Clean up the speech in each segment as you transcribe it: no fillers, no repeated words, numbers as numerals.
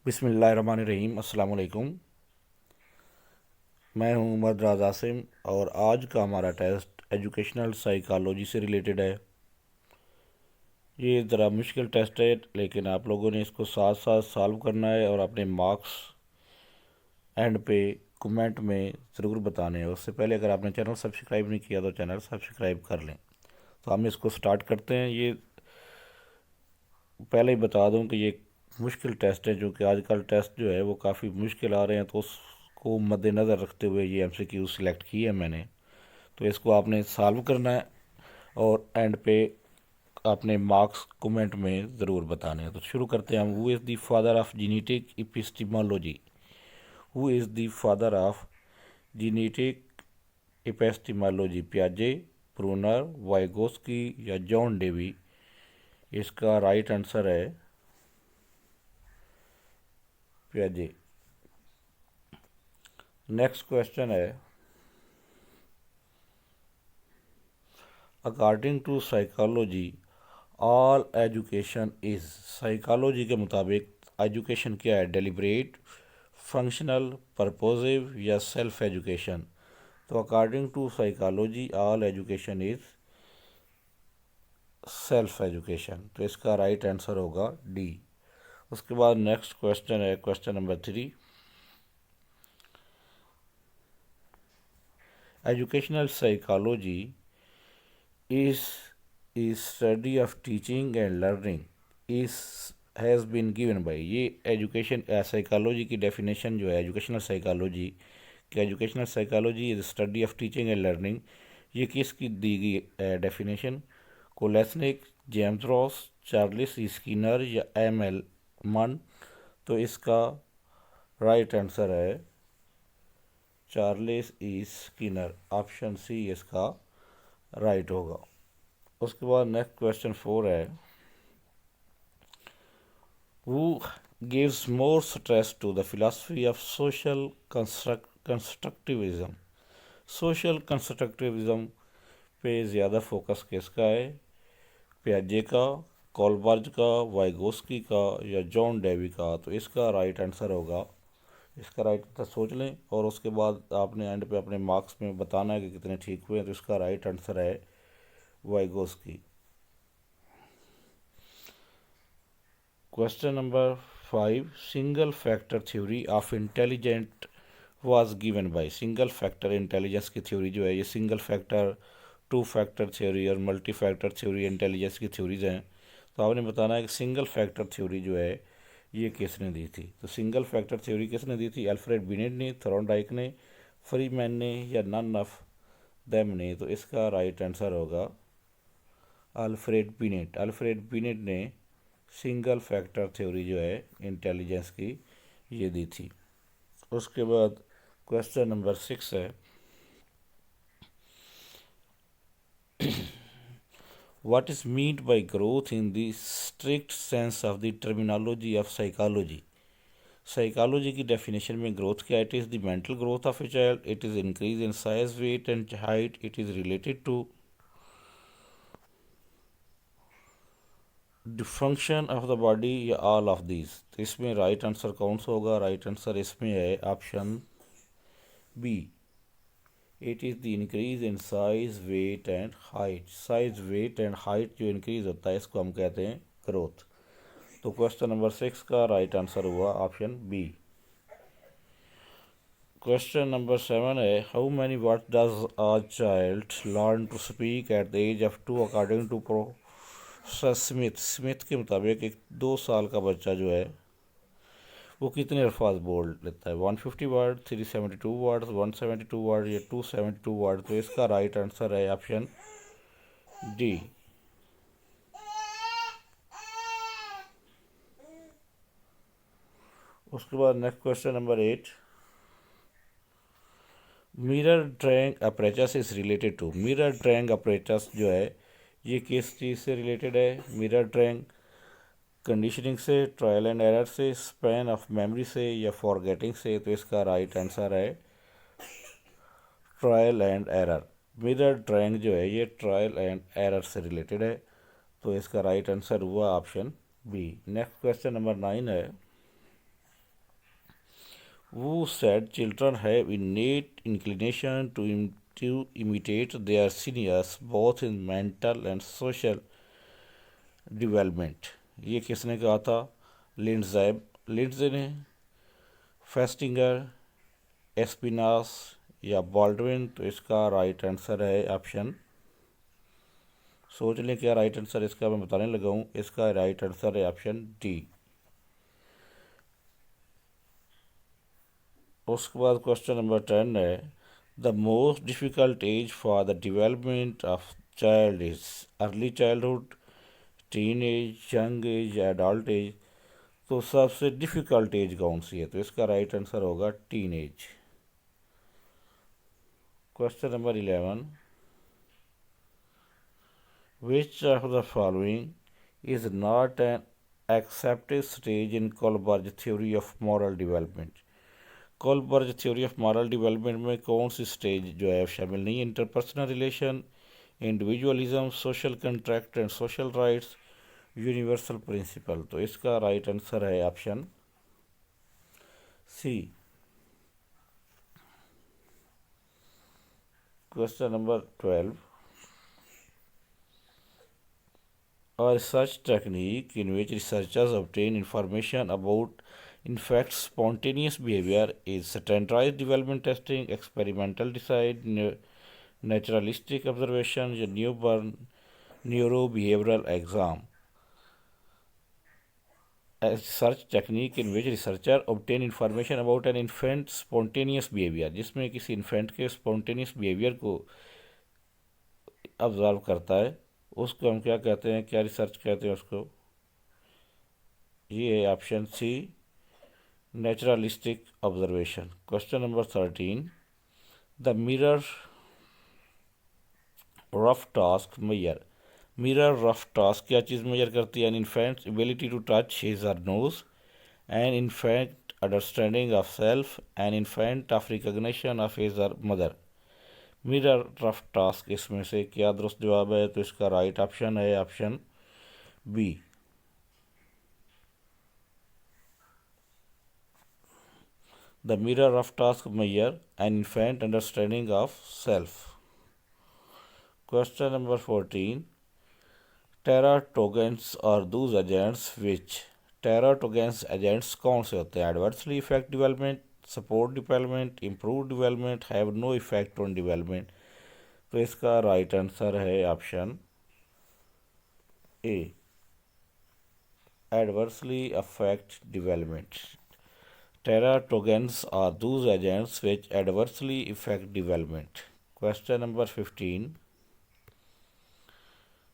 बिस्मिल्लाहिर्रहमानिर्रहीम। अस्सलाम वालेकुम। मैं हूं उमर राज आसिम और आज का हमारा टेस्ट एजुकेशनल साइकोलॉजी से रिलेटेड है। ये ज़रा मुश्किल टेस्ट है, लेकिन आप लोगों ने इसको साथ साथ सॉल्व करना है और अपने मार्क्स एंड पे कमेंट में ज़रूर बताने हैं। उससे पहले अगर आपने चैनल सब्सक्राइब नहीं किया तो चैनल सब्सक्राइब कर लें। तो हम इसको स्टार्ट करते हैं। ये पहले ही बता दूं कि ये मुश्किल टेस्ट है, जो कि आजकल टेस्ट जो है वो काफ़ी मुश्किल आ रहे हैं, तो उसको मद्देनज़र रखते हुए ये MCQ सिलेक्ट की है मैंने। तो इसको आपने सॉल्व करना है और एंड पे अपने मार्क्स कमेंट में ज़रूर बताने हैं। तो शुरू करते हैं हम। Who is the father of genetic epistemology? Who is the father of genetic epistemology? पियाजे, ब्रूनर, वाइगोस्की या जॉन डेवी? इसका राइट आंसर है पियाजे। नेक्स्ट क्वेश्चन है, according to psychology all education is? Psychology के मुताबिक एजुकेशन क्या है? डेलिब्रेट, फंक्शनल, परपोजिव या सेल्फ एजुकेशन? तो according to psychology all education is self education. तो इसका राइट आंसर होगा डी। उसके बाद नेक्स्ट क्वेश्चन है, question number 3। Educational psychology is study of teaching and learning is has been given by। ये education psychology की definition जो है एजुकेशनल साइकोलॉजी कि educational psychology is study of teaching and learning, ये किसकी दी गई definition? Kolesnik, James Ross, Charles Skinner या ML मन? तो इसका राइट आंसर है चार्ल्स स्किनर। ऑप्शन सी इसका राइट होगा। उसके बाद नेक्स्ट क्वेश्चन 4 है, who gives more stress to the philosophy of social constructivism? Social constructivism पे ज़्यादा फोकस किसका है? पियाजे का, कॉलबर्ज का, वाइगोस्की का या जॉन डेवी का? तो इसका राइट आंसर होगा, इसका राइट आंसर सोच लें और उसके बाद आपने एंड पे अपने मार्क्स में बताना है कि कितने ठीक हुए हैं। तो इसका राइट आंसर है Vygotsky. Question number 5, single factor theory of intelligent was given by? Single factor intelligence की थ्योरी जो है, ये single factor, two factor theory और मल्टी फैक्टर थ्योरी इंटेलिजेंस की थ्योरीज हैं। तो आपने बताना है कि सिंगल फैक्टर थ्योरी जो है ये किसने दी थी? तो सिंगल फैक्टर थ्योरी किसने दी थी? अल्फ्रेड बिनेट ने, थॉर्नडाइक ने, फ्रीमैन ने या नन ऑफ देम ने? तो इसका राइट आंसर होगा अल्फ्रेड बिनेट। अल्फ्रेड बिनेट ने सिंगल फैक्टर थ्योरी जो है इंटेलिजेंस की ये दी थी। उसके बाद क्वेश्चन नंबर 6 है, what is meant by growth in the strict sense of the terminology of psychology? Psychology की डेफिनेशन में ग्रोथ क्या है? It is the mental growth of a child, it is increase in size, weight and height, it is related to the function of the body या all of these? तो इसमें right answer कौन सा होगा? Right answer इसमें है option B, it is the increase in size, weight and height. Size, weight and height जो increase होता है इसको हम कहते हैं ग्रोथ। तो क्वेश्चन नंबर 6 का राइट आंसर हुआ ऑप्शन बी। क्वेश्चन नंबर 7 है, how many word does a child learn to speak at the age of 2 according to professor Smith? Smith के मुताबिक एक 2 साल का बच्चा जो है वो कितने अल्फाज बोल लेता है? 150 वर्ड, 372 वर्ड, 172 वर्ड या 272 वर्ड? तो इसका राइट आंसर है ऑप्शन डी। उसके बाद next question number 8, mirror drawing apparatus is related to? Mirror drawing apparatus जो है ये किस चीज़ से रिलेटेड है? मिरर ड्राइंग कंडीशनिंग से, ट्रायल एंड एरर से, स्पैन ऑफ मेमोरी से या फॉरगेटिंग से? तो इसका राइट आंसर है trial and error. Mirror drawing जो है ये ट्रायल एंड एरर से रिलेटेड है। तो इसका राइट आंसर हुआ option B. Next question number 9 है, who said children have innate inclination to imitate their seniors both in mental and social development. ये किसने कहा था? लिंडजे ने, फेस्टिंगर, एस्पिनास या बॉल्डविन? तो इसका राइट आंसर है ऑप्शन, सोच लें क्या राइट आंसर इसका, मैं बताने लगा हूँ। इसका राइट आंसर है ऑप्शन डी। उसके बाद क्वेश्चन नंबर 10 है, the most difficult age for the development of child is early childhood, teen age, young age, adult age? तो सबसे डिफ़िकल्ट एज कौन सी है? तो इसका राइट आंसर होगा teen age. Question number 11, which of the following is not an accepted stage in Kohlberg theory of moral development? Kohlberg theory of moral development में कौन सी स्टेज जो है शामिल नहीं है? Interpersonal relation, individualism, social contract and social rights, universal principle? तो इसका राइट आंसर है option C. Question number 12, a research technique in which researchers obtain information about in fact spontaneous behavior is standardized development testing, experimental design, naturalistic observation, या newborn neurobehavioral exam? A research technique in which researcher obtain information about an infant spontaneous behavior, जिसमें किसी infant के spontaneous behavior को observe करता है, उसको हम क्या कहते हैं, क्या रिसर्च कहते हैं उसको? ये है option C, naturalistic observation. Question number 13, the mirror rouge task measure, mirror rouge task क्या चीज़ मेजर करती है? An infant's ability to touch his or nose, an infant understanding of self, an infant of recognition of his or mother? Mirror rouge task इसमें से क्या दुरुस्त जवाब है? तो इसका राइट ऑप्शन है option B. The mirror rouge task measure an infant understanding of self. Question number 14, teratogens are those agents which, teratogens agents कौन से होते हैं? Adversely effect development, support development, improve development, have no effect on development? तो इसका right answer है option A, adversely affect development. Teratogens are those agents which adversely effect development. Question number 15,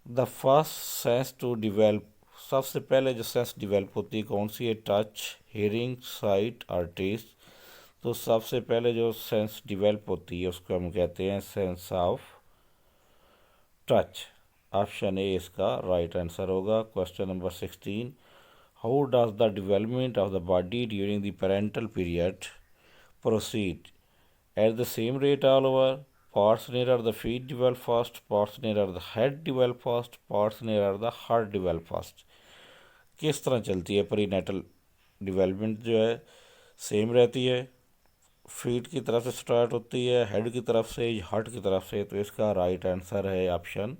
the first sense to develop, सबसे पहले जो sense develop होती है कौन सी है? टच, हियरिंग, साइट और टेस्ट? तो सबसे पहले जो सेंस डेवलप होती है उसको हम कहते हैं sense of touch. Option A इसका राइट आंसर होगा। Question number 16, how does the development of the body during the parental period proceed? At the same rate all over? Parts nearer the feet develop first, parts nearer the head develop first, parts nearer the heart develop first? किस तरह चलती है prenatal development जो है? Same रहती है, feet की तरफ से स्टार्ट होती है, हेड की तरफ से, हार्ट की तरफ से? तो इसका राइट आंसर है option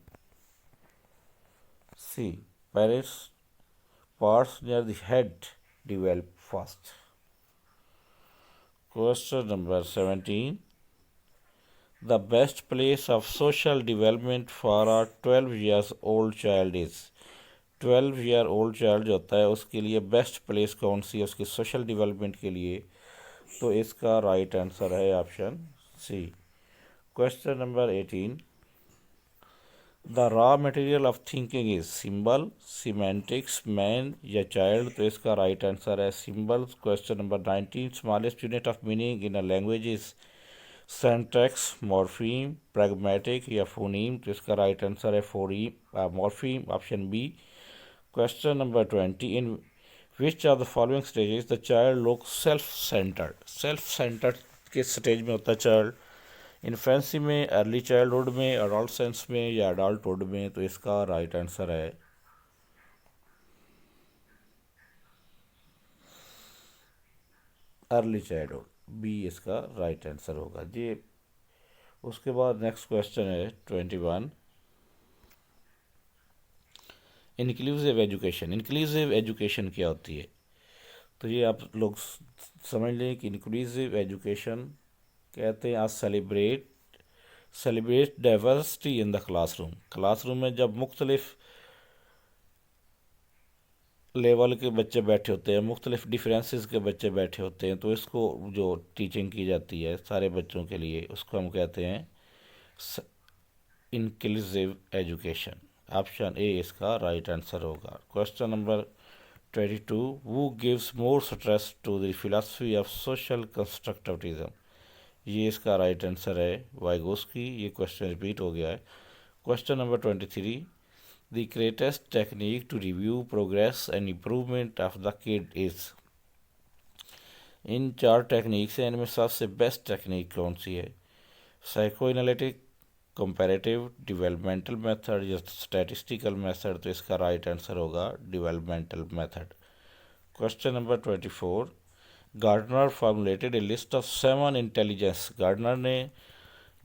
C, Paris parts near the head develop first. Question number 17, the best place of social development for a 12 years old child is, 12-year-old child जो होता है उसके लिए बेस्ट प्लेस कौन सी है उसकी सोशल डेवलपमेंट के लिए? तो इसका राइट आंसर है option C. Question number 18, the raw material of thinking is symbol, semantics, man या चाइल्ड? तो इसका राइट आंसर है symbols. Question number 19, smallest unit of meaning in a language is syntax, morpheme, pragmatic या phoneme? तो इसका right answer है morpheme, option B. Question number 20, in which of the following stages the child look self centered, self centered किस stage में होता है child? Infancy में, early childhood में, एडोलसेंस में या एडल्टहुड में? तो इसका राइट आंसर है अर्ली चाइल्डहुड। बी इसका राइट आंसर होगा जी। उसके बाद नेक्स्ट क्वेश्चन है 21। इंक्लूसिव एजुकेशन, इंक्लूसिव एजुकेशन क्या होती है? तो ये आप लोग समझ लें कि इंक्लूसिव एजुकेशन कहते हैं आज celebrate diversity in the classroom. Classroom में जब मुख्तलिफ लेवल के बच्चे बैठे होते हैं, मुख्तलिफ डिफरेंसेस के बच्चे बैठे होते हैं, तो इसको जो टीचिंग की जाती है सारे बच्चों के लिए, उसको हम कहते हैं इंक्लूसिव एजुकेशन। ऑप्शन ए इसका राइट आंसर होगा। Question number 22। Who gives more stress to the philosophy of social constructivism. ये इसका राइट आंसर है वाइगोस्की। ये क्वेश्चन रिपीट हो गया है। Question number 23। The greatest technique to review progress and improvement of the kid is। इन 4 technique से इनमें सबसे बेस्ट टेक्निक कौन सी है? Psychoanalytic, comparative, developmental method या स्टैटिस्टिकल मेथड? तो इसका राइट आंसर होगा developmental method. Question number 24। Gardner formulated a list of 7 intelligence. Gardner ने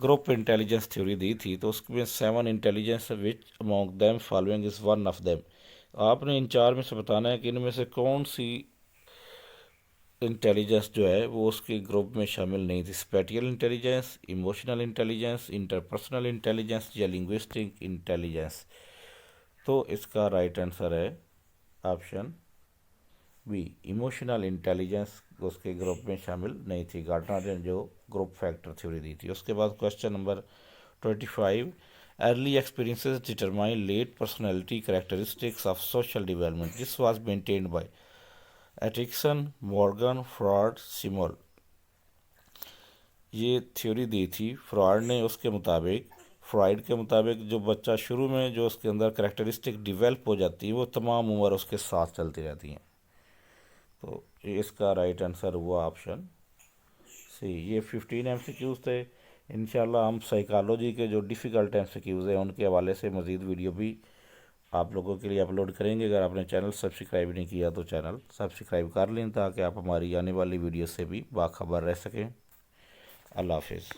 ग्रुप इंटेलिजेंस थ्योरी दी थी, तो उसमें 7 intelligence which among them following is one of them. आपने इन 4 में से बताना है कि इनमें से कौन सी इंटेलिजेंस जो है वो उसके ग्रुप में शामिल नहीं थी। Spatial intelligence, emotional intelligence, interpersonal intelligence या लिंग्विस्टिक इंटेलिजेंस? तो इसका राइट आंसर है ऑप्शन बी, इमोशनल इंटेलिजेंस उसके ग्रुप में शामिल नहीं थी। गार्डनर ने जो ग्रुप फैक्टर थ्योरी दी थी। उसके बाद question number 25। Early experiences determine late personality characteristics of social development. This was maintained by Atkinson, Morgan, Freud, सिमोल। ये थ्योरी दी थी फ्रॉड ने। उसके मुताबिक, फ्रॉइड के मुताबिक, जो बच्चा शुरू में जो उसके अंदर कैरेक्टरिस्टिक डिवेल्प हो जाती है वो तमाम उम्र उसके साथ चलती रहती हैं। तो इसका राइट आंसर हुआ ऑप्शन सी। ये 15 MCQs थे। इंशाल्लाह हम साइकोलॉजी के जो डिफ़िकल्ट MCQs हैं उनके हवाले से मज़ीद वीडियो भी आप लोगों के लिए अपलोड करेंगे। अगर आपने चैनल सब्सक्राइब नहीं किया तो चैनल सब्सक्राइब कर लें ताकि आप हमारी आने वाली वीडियो से भी बाखबर रह सकें। अल्लाह हाफिज़।